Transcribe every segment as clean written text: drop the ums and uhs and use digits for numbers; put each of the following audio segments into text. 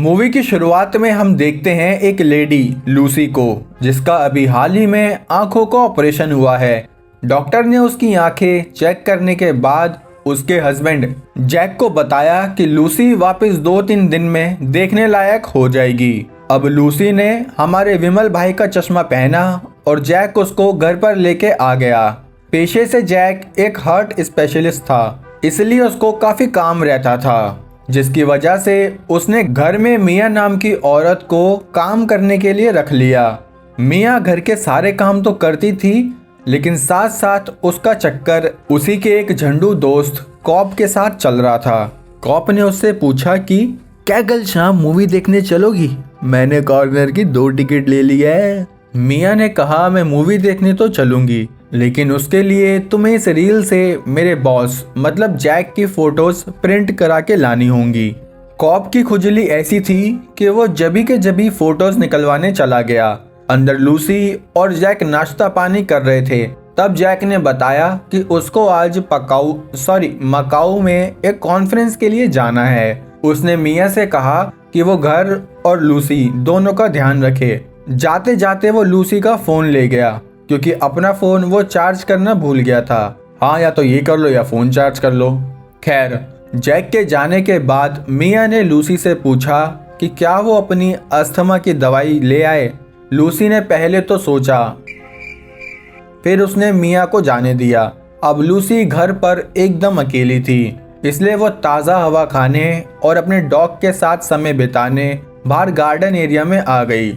Movie की शुरुआत में हम देखते हैं एक लेडी लूसी को, जिसका अभी हाल ही में आंखों का ऑपरेशन हुआ है। डॉक्टर ने उसकी आंखें चेक करने के बाद उसके हस्बैंड जैक को बताया कि लूसी वापस 2-3 दिन में देखने लायक हो जाएगी। अब लूसी ने हमारे विमल भाई का चश्मा पहना और जैक उसको घर पर लेके आ गया। पेशे से जैक एक हार्ट स्पेशलिस्ट था, इसलिए उसको काफी काम रहता था, जिसकी वजह से उसने घर में मिया नाम की औरत को काम करने के लिए रख लिया। मिया घर के सारे काम तो करती थी, लेकिन साथ साथ उसका चक्कर उसी के एक झंडू दोस्त कॉप के साथ चल रहा था। कॉप ने उससे पूछा कि क्या कल शाम मूवी देखने चलोगी? मैंने कॉर्नर की 2 टिकट ले ली है। मिया ने कहा मैं मूवी देखने तो चलूंगी, लेकिन उसके लिए तुम्हें इस रील से मेरे बॉस मतलब जैक की फोटोज प्रिंट करा के लानी होंगी। कॉप की खुजली ऐसी थी कि वो जबी के जबी फोटोज निकलवाने चला गया। अंदर लूसी और जैक नाश्ता पानी कर रहे थे। तब जैक ने बताया कि उसको आज मकाऊ में एक कॉन्फ्रेंस के लिए जाना है। उसने मिया से कहा कि वो घर और लूसी दोनों का ध्यान रखे। जाते जाते वो लूसी का फोन ले गया, क्योंकि अपना फोन वो चार्ज करना भूल गया था। हाँ, या तो ये कर लो या फोन चार्ज कर लो। खैर, जैक के जाने के बाद मिया ने लूसी से पूछा कि क्या वो अपनी अस्थमा की दवाई ले आए। लूसी ने पहले तो सोचा, फिर उसने मिया को जाने दिया। अब लूसी घर पर एकदम अकेली थी, इसलिए वो ताज़ा हवा खाने और अपने डॉग के साथ समय बिताने बाहर गार्डन एरिया में आ गई।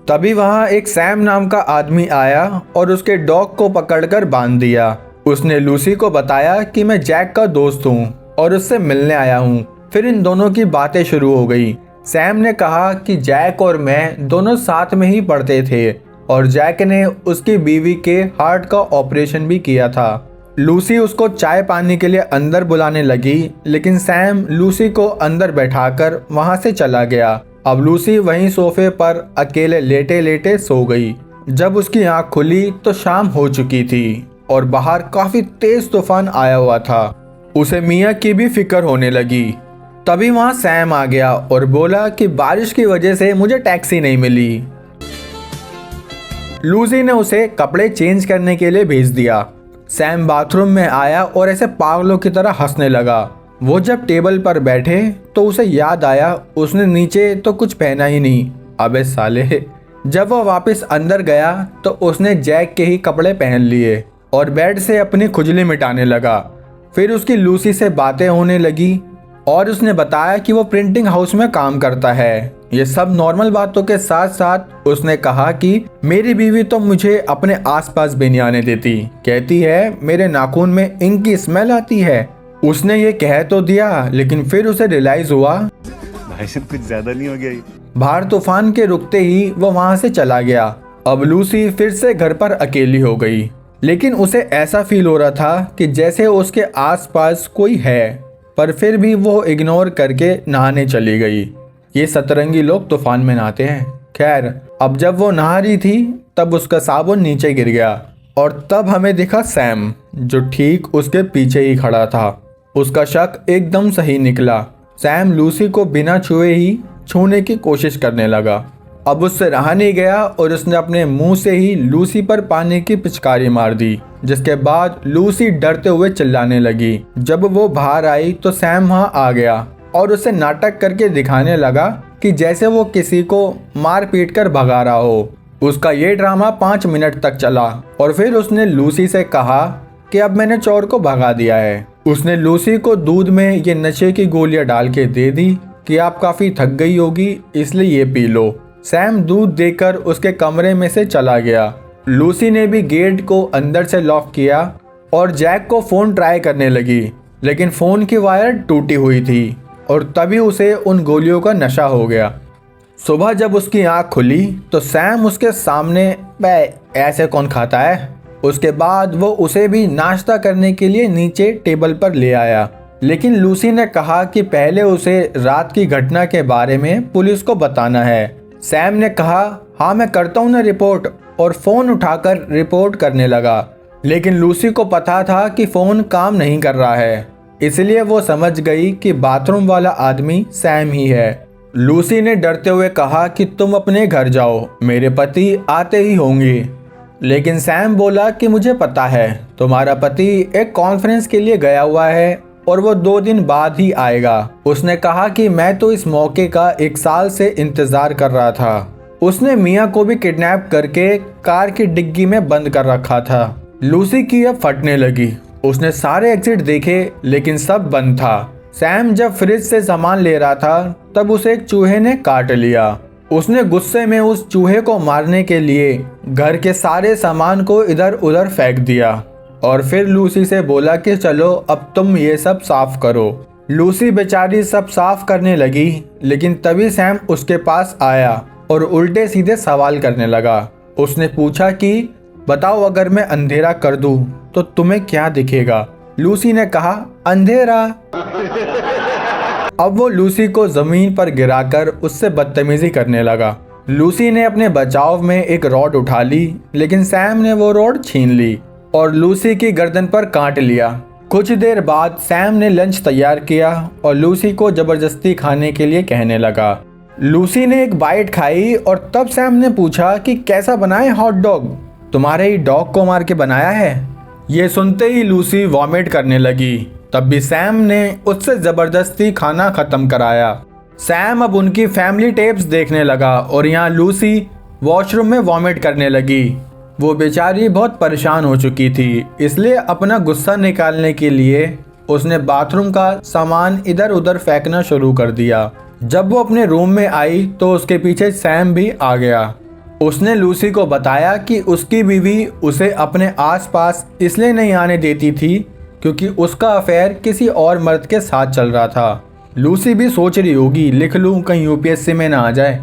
तभी वहां एक सैम नाम का आदमी आया और उसके डॉग को पकड़कर बांध दिया। उसने लूसी को बताया कि मैं जैक का दोस्त हूं और उससे मिलने आया हूं। फिर इन दोनों की बातें शुरू हो गई। सैम ने कहा कि जैक और मैं दोनों साथ में ही पढ़ते थे और जैक ने उसकी बीवी के हार्ट का ऑपरेशन भी किया था। लूसी उसको चाय पानी के लिए अंदर बुलाने लगी, लेकिन सैम लूसी को अंदर बैठाकर वहां से चला गया। अब लूसी वहीं सोफे पर अकेले लेटे लेटे सो गई। जब उसकी आंख खुली तो शाम हो चुकी थी और बाहर काफी तेज तूफान आया हुआ था। उसे मिया की भी फिक्र होने लगी। तभी वहां सैम आ गया और बोला कि बारिश की वजह से मुझे टैक्सी नहीं मिली। लूसी ने उसे कपड़े चेंज करने के लिए भेज दिया। सैम बाथरूम में आया और ऐसे पागलों की तरह हंसने लगा। वो जब टेबल पर बैठे तो उसे याद आया उसने नीचे तो कुछ पहना ही नहीं। अबे साले। जब वो वापस अंदर गया तो उसने जैक के ही कपड़े पहन लिए और बेड से अपनी खुजली मिटाने लगा। फिर उसकी लूसी से बातें होने लगी और उसने बताया कि वो प्रिंटिंग हाउस में काम करता है। ये सब नॉर्मल बातों के साथ साथ उसने कहा कि मेरी बीवी तो मुझे अपने आसपास भी नहीं आने देती, कहती है मेरे नाखून में इंक की स्मेल आती है। उसने ये कह तो दिया, लेकिन फिर उसे रियलाइज हुआ भाई साहब कुछ ज्यादा नहीं हो गया ये? बाहर तूफान के रुकते ही वो वहां से चला गया। अब लूसी फिर से घर पर अकेली हो गई, लेकिन उसे ऐसा फील हो रहा था कि जैसे उसके आसपास कोई है, पर फिर भी वो इग्नोर करके नहाने चली गई। ये सतरंगी लोग तूफान में नहाते हैं। खैर, अब जब वो नहा रही थी तब उसका साबुन नीचे गिर गया और तब हमें दिखा सैम, जो ठीक उसके पीछे ही खड़ा था। उसका शक एकदम सही निकला। सैम लूसी को बिना छुए ही छूने की कोशिश करने लगा। अब उससे रहा नहीं गया और उसने अपने मुंह से ही लूसी पर पानी की पिचकारी मार दी, जिसके बाद लूसी डरते हुए चिल्लाने लगी। जब वो बाहर आई तो सैम वहां आ गया और उसे नाटक करके दिखाने लगा कि जैसे वो किसी को मार पीट कर भगा रहा हो। उसका ये ड्रामा 5 मिनट तक चला और फिर उसने लूसी से कहा कि अब मैंने चोर को भगा दिया है। उसने लूसी को दूध में ये नशे की गोलियां डाल के दे दी कि आप काफी थक गई होगी, इसलिए ये पी लो। सैम दूध देकर उसके कमरे में से चला गया। लूसी ने भी गेट को अंदर से लॉक किया और जैक को फोन ट्राई करने लगी, लेकिन फोन की वायर टूटी हुई थी और तभी उसे उन गोलियों का नशा हो गया। सुबह जब उसकी आंख खुली तो सैम उसके सामने, ऐसे कौन खाता है? उसके बाद वो उसे भी नाश्ता करने के लिए नीचे टेबल पर ले आया, लेकिन लूसी ने कहा कि पहले उसे रात की घटना के बारे में पुलिस को बताना है। सैम ने कहा हाँ मैं करता हूँ ना रिपोर्ट, और फोन उठाकर रिपोर्ट करने लगा। लेकिन लूसी को पता था कि फोन काम नहीं कर रहा है, इसलिए वो समझ गई कि बाथरूम वाला आदमी सैम ही है। लूसी ने डरते हुए कहा कि तुम अपने घर जाओ, मेरे पति आते ही होंगे। लेकिन सैम बोला कि मुझे पता है तुम्हारा पति एक कॉन्फ्रेंस के लिए गया हुआ है और वो 2 दिन बाद ही आएगा। उसने कहा कि मैं तो इस मौके का 1 साल से इंतजार कर रहा था। उसने मिया को भी किडनैप करके कार की डिग्गी में बंद कर रखा था। लूसी की अब फटने लगी। उसने सारे एग्जिट देखे लेकिन सब बंद था। सैम जब फ्रिज से सामान ले रहा था तब उसे एक चूहे ने काट लिया। उसने गुस्से में उस चूहे को मारने के लिए घर के सारे सामान को इधर उधर फेंक दिया और फिर लूसी से बोला कि चलो अब तुम ये सब साफ करो। लूसी बेचारी सब साफ करने लगी, लेकिन तभी सैम उसके पास आया और उल्टे सीधे सवाल करने लगा। उसने पूछा कि बताओ अगर मैं अंधेरा कर दूं तो तुम्हें क्या दिखेगा? लूसी ने कहा अंधेरा। अब वो लूसी को जमीन पर गिराकर उससे बदतमीजी करने लगा। लूसी ने अपने बचाव में एक रॉड उठा ली, लेकिन सैम ने वो रॉड छीन ली और लूसी की गर्दन पर काट लिया। कुछ देर बाद सैम ने लंच तैयार किया और लूसी को जबरदस्ती खाने के लिए कहने लगा। लूसी ने एक बाइट खाई और तब सैम ने पूछा कि कैसा बना है हॉट डॉग? तुम्हारे ही डॉग को मार के बनाया है? ये सुनते ही लूसी वॉमिट करने लगी। तब भी सैम ने उससे जबरदस्ती खाना खत्म कराया। सैम अब उनकी फैमिली टेप्स देखने लगा और यहाँ लूसी वॉशरूम में वॉमिट करने लगी। वो बेचारी बहुत परेशान हो चुकी थी, इसलिए अपना गुस्सा निकालने के लिए उसने बाथरूम का सामान इधर उधर फेंकना शुरू कर दिया। जब वो अपने रूम में आई तो उसके पीछे सैम भी आ गया। उसने लूसी को बताया कि उसकी बीवी उसे अपने आसपास इसलिए नहीं आने देती थी क्योंकि उसका अफेयर किसी और मर्द के साथ चल रहा था। लूसी भी सोच रही होगी लिख लूं कहीं यूपीएससी में ना आ जाए।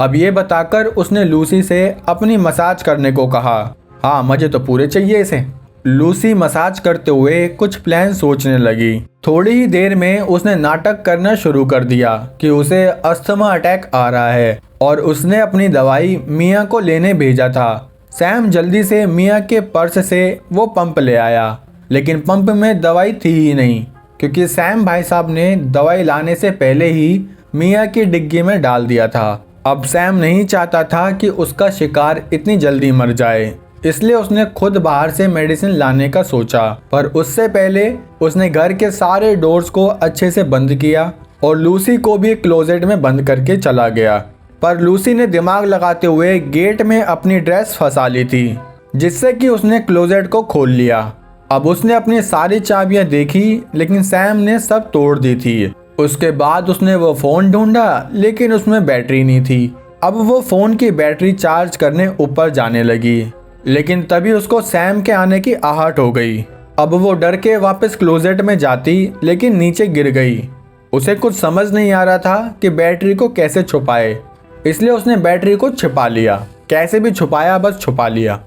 अब ये बताकर उसने लूसी से अपनी मसाज करने को कहा। हाँ, मजे तो पूरे चाहिए इसे। लूसी मसाज करते हुए कुछ प्लान सोचने लगी। थोड़ी ही देर में उसने नाटक करना शुरू कर दिया कि उसे अस्थमा अटैक आ रहा है और उसने अपनी दवाई मिया को लेने भेजा था। सैम जल्दी से मिया के पर्स से वो पंप ले आया, लेकिन पंप में दवाई थी ही नहीं क्योंकि सैम भाई साहब ने दवाई लाने से पहले ही मिया की डिग्गी में डाल दिया था। अब सैम नहीं चाहता था कि उसका शिकार इतनी जल्दी मर जाए, इसलिए उसने खुद बाहर से मेडिसिन लाने का सोचा। पर उससे पहले उसने घर के सारे डोर्स को अच्छे से बंद किया और लूसी को भी क्लोजेट में बंद करके चला गया। पर लूसी ने दिमाग लगाते हुए गेट में अपनी ड्रेस फंसा ली थी, जिससे कि उसने क्लोजेट को खोल लिया। अब उसने अपनी सारी चाबियां देखी, लेकिन सैम ने सब तोड़ दी थी। उसके बाद उसने वो फ़ोन ढूंढा, लेकिन उसमें बैटरी नहीं थी। अब वो फ़ोन की बैटरी चार्ज करने ऊपर जाने लगी, लेकिन तभी उसको सैम के आने की आहट हो गई। अब वो डर के वापस क्लोजेट में जाती, लेकिन नीचे गिर गई। उसे कुछ समझ नहीं आ रहा था कि बैटरी को कैसे छुपाए, इसलिए उसने बैटरी को छिपा लिया। कैसे भी छुपाया, बस छुपा लिया।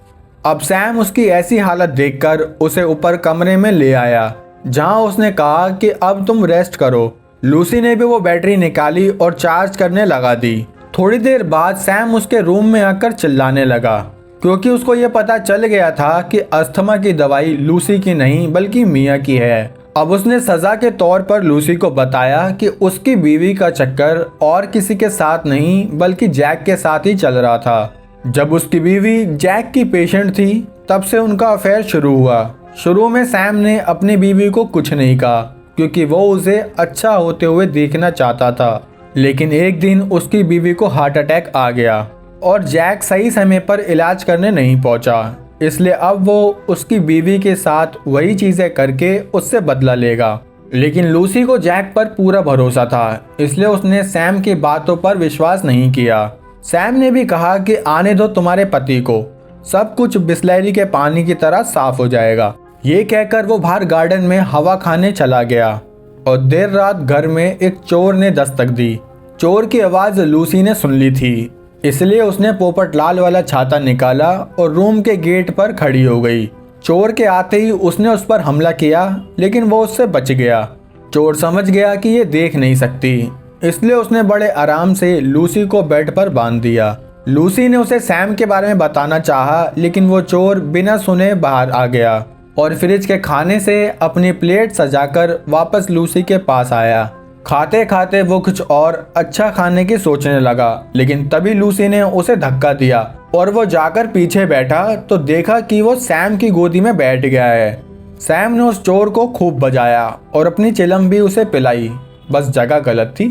अब सैम उसकी ऐसी हालत देखकर उसे ऊपर कमरे में ले आया, जहां उसने कहा कि अब तुम रेस्ट करो। लूसी ने भी वो बैटरी निकाली और चार्ज करने लगा दी। थोड़ी देर बाद सैम उसके रूम में आकर चिल्लाने लगा, क्योंकि उसको ये पता चल गया था कि अस्थमा की दवाई लूसी की नहीं बल्कि मिया की है। अब उसने सजा के तौर पर लूसी को बताया कि उसकी बीवी का चक्कर और किसी के साथ नहीं बल्कि जैक के साथ ही चल रहा था। जब उसकी बीवी जैक की पेशेंट थी, तब से उनका अफेयर शुरू हुआ। शुरू में सैम ने अपनी बीवी को कुछ नहीं कहा, क्योंकि वो उसे अच्छा होते हुए देखना चाहता था। लेकिन एक दिन उसकी बीवी को हार्ट अटैक आ गया और जैक सही समय पर इलाज करने नहीं पहुंचा, इसलिए अब वो उसकी बीवी के साथ वही चीज़ें करके उससे बदला लेगा। लेकिन लूसी को जैक पर पूरा भरोसा था, इसलिए उसने सैम की बातों पर विश्वास नहीं किया। सैम ने भी कहा कि आने दो तुम्हारे पति को, सब कुछ बिस्लरी के पानी की तरह साफ हो जाएगा। ये कहकर वो बाहर गार्डन में हवा खाने चला गया और देर रात घर में एक चोर ने दस्तक दी। चोर की आवाज़ लूसी ने सुन ली थी, इसलिए उसने पोपटलाल वाला छाता निकाला और रूम के गेट पर खड़ी हो गई। चोर के आते ही उसने उस पर हमला किया, लेकिन वो उससे बच गया। चोर समझ गया कि ये देख नहीं सकती, इसलिए उसने बड़े आराम से लूसी को बेड पर बांध दिया। लूसी ने उसे सैम के बारे में बताना चाहा, लेकिन वो चोर बिना सुने बाहर आ गया और फ्रिज के खाने से अपनी प्लेट सजाकर वापस लूसी के पास आया। खाते खाते वो कुछ और अच्छा खाने की सोचने लगा, लेकिन तभी लूसी ने उसे धक्का दिया और वो जाकर पीछे बैठा तो देखा कि वो सैम की गोदी में बैठ गया है। सैम ने उस चोर को खूब बजाया और अपनी चिलम भी उसे पिलाई, बस जगह गलत थी।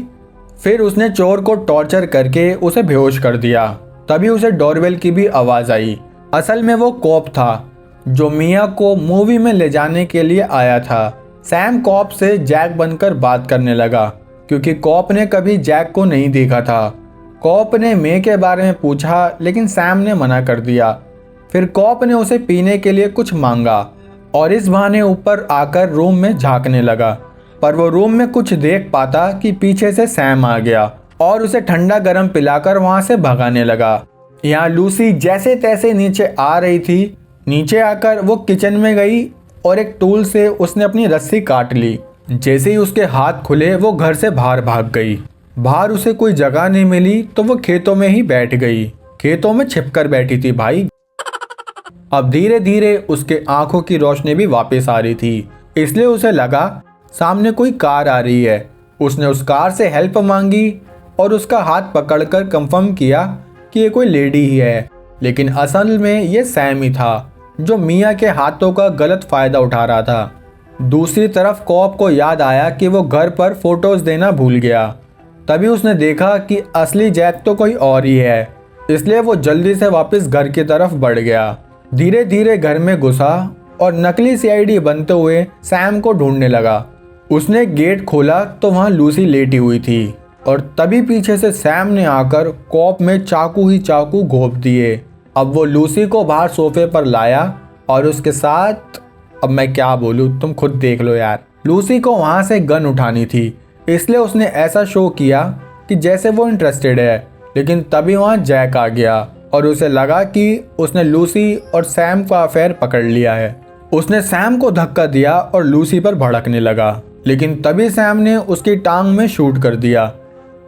फिर उसने चोर को टॉर्चर करके उसे बेहोश कर दिया। तभी उसे डोरबेल की भी आवाज़ आई। असल में वो कॉप था जो मिया को मूवी में ले जाने के लिए आया था। सैम कॉप से जैक बनकर बात करने लगा क्योंकि कॉप ने कभी जैक को नहीं देखा था। कॉप ने मे के बारे में पूछा लेकिन सैम ने मना कर दिया। फिर कॉप ने उसे पीने के लिए कुछ मांगा और इस बहाने ऊपर आकर रूम में झांकने लगा, पर वो रूम में कुछ देख पाता कि पीछे से सैम आ गया और उसे ठंडा गर्म पिलाकर वहां से भगाने लगा। यहाँ लूसी जैसे तैसे नीचे आ रही थी। नीचे आकर वो किचन में गई और एक टूल से उसने अपनी रस्सी काट ली। जैसे ही उसके हाथ खुले वो घर से बाहर भाग गई। बाहर उसे कोई जगह नहीं मिली तो वो खेतों में ही बैठ गई। खेतों में छिपकर बैठी थी भाई। अब धीरे धीरे उसके आंखों की रोशनी भी वापस आ रही थी, इसलिए उसे लगा सामने कोई कार आ रही है। उसने उस कार से हेल्प मांगी और उसका हाथ पकड़कर कंफर्म किया कि ये कोई लेडी ही है, लेकिन असल में ये सैम ही था जो मिया के हाथों का गलत फायदा उठा रहा था। दूसरी तरफ कॉप को याद आया कि वो घर पर फोटोज देना भूल गया। तभी उसने देखा कि असली जैक तो कोई और ही है, इसलिए वो जल्दी से वापस घर की तरफ बढ़ गया। धीरे धीरे घर में घुसा और नकली सीआईडी बनते हुए सैम को ढूंढने लगा। उसने गेट खोला तो वहाँ लूसी लेटी हुई थी और तभी पीछे से सैम ने आकर कॉप में चाकू ही चाकू घोंप दिए। अब वो लूसी को बाहर सोफे पर लाया और उसके साथ, अब मैं क्या बोलूँ, तुम खुद देख लो यार। लूसी को वहाँ से गन उठानी थी, इसलिए उसने ऐसा शो किया कि जैसे वो इंटरेस्टेड है, लेकिन तभी वहाँ जैक आ गया और उसे लगा कि उसने लूसी और सैम का अफेयर पकड़ लिया है। उसने सैम को धक्का दिया और लूसी पर भड़कने लगा, लेकिन तभी सैम ने उसकी टांग में शूट कर दिया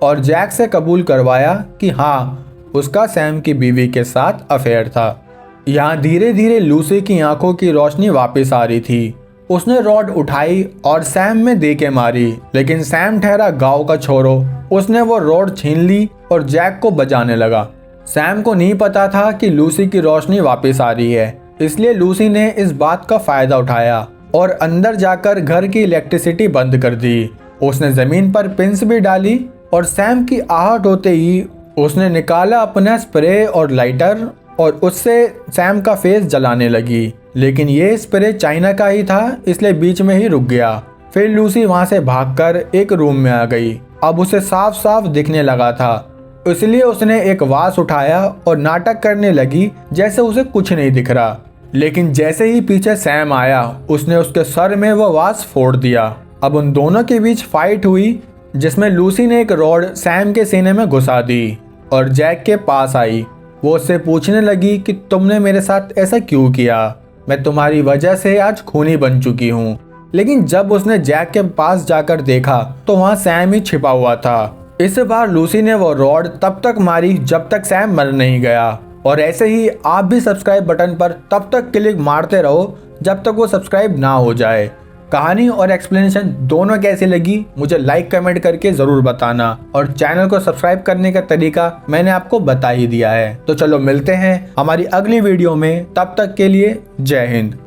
और जैक से कबूल करवाया कि हाँ, उसका सैम की बीवी के साथ अफेयर था। यहाँ धीरे धीरे लूसी की आंखों की रोशनी वापस आ रही थी। उसने रॉड उठाई और सैम में दे के मारी, लेकिन सैम ठहरा गांव का छोरो। उसने वो रॉड छीन ली और जैक को बजाने लगा। सैम को नहीं पता था कि लूसी की रोशनी वापस आ रही है, इसलिए लूसी ने इस बात का फायदा उठाया और अंदर जाकर घर की इलेक्ट्रिसिटी बंद कर दी। उसने जमीन पर पिंस भी डाली और सैम की आहट होते ही उसने निकाला अपना स्प्रे और लाइटर और उससे सैम का फेस जलाने लगी, लेकिन ये स्प्रे चाइना का ही था, इसलिए बीच में ही रुक गया। फिर लूसी वहां से भागकर एक रूम में आ गई। अब उसे साफ साफ दिखने लगा था, इसलिए उसने एक वास उठाया और नाटक करने लगी जैसे उसे कुछ नहीं दिख रहा। लेकिन जैसे ही पीछे सैम आया, उसने उसके सर में वो वास फोड़ दिया। अब उन दोनों के बीच फाइट हुई, जिसमें लूसी ने एक रॉड सैम के सीने में घुसा दी और जैक के पास आई। वो उससे पूछने लगी कि तुमने मेरे साथ ऐसा क्यों किया, मैं तुम्हारी वजह से आज खूनी बन चुकी हूँ। लेकिन जब उसने जैक के पास जाकर देखा तो वहाँ सैम ही छिपा हुआ था। इस बार लूसी ने वो रॉड तब तक मारी जब तक सैम मर नहीं गया। और ऐसे ही आप भी सब्सक्राइब बटन पर तब तक क्लिक मारते रहो जब तक वो सब्सक्राइब ना हो जाए। कहानी और एक्सप्लेनेशन दोनों कैसी लगी मुझे लाइक कमेंट करके ज़रूर बताना, और चैनल को सब्सक्राइब करने का तरीका मैंने आपको बता ही दिया है। तो चलो मिलते हैं हमारी अगली वीडियो में, तब तक के लिए जय हिंद।